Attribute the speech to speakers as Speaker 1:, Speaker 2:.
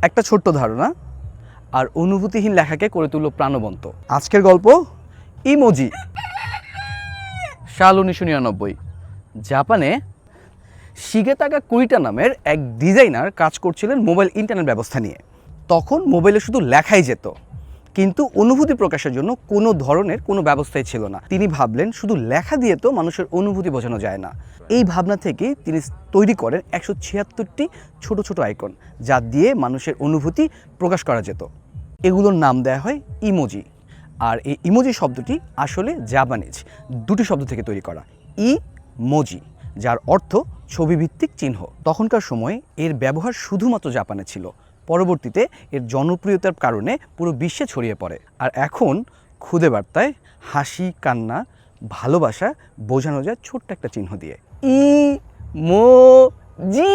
Speaker 1: একটা ছোট্ট ধারণা আর অনুভূতিহীন লেখাকে করে তুলল প্রাণবন্ত। আজকের গল্প ইমোজি। সাল 1999, জাপানে শিগেতাকা কুইটা নামের এক ডিজাইনার কাজ করছিলেন মোবাইল ইন্টারনেট ব্যবস্থা নিয়ে। তখন মোবাইলে শুধু লেখাই যেত, কিন্তু অনুভূতি প্রকাশের জন্য কোনো ধরনের কোনো ব্যবস্থাই ছিল না। তিনি ভাবলেন শুধু লেখা দিয়ে তো মানুষের অনুভূতি বোঝানো যায় না। এই ভাবনা থেকে তিনি তৈরি করেন 176টি ছোট ছোট আইকন, যা দিয়ে মানুষের অনুভূতি প্রকাশ করা যেত। এগুলোর নাম দেয়া হয় ইমোজি। আর এই ইমোজি শব্দটি আসলে জাপানিজ দুটি শব্দ থেকে তৈরি করা, ইমোজি, যার অর্থ ছবিভিত্তিক চিহ্ন। তখনকার সময়ে এর ব্যবহার শুধুমাত্র জাপানে ছিল। পরবর্তীতে এর জনপ্রিয়তার কারণে পুরো বিশ্বে ছড়িয়ে পড়ে। আর এখন খুদে বার্তায় হাসি, কান্না, ভালোবাসা বোঝানো যায় ছোট্ট একটা চিহ্ন দিয়ে, ইমোজি।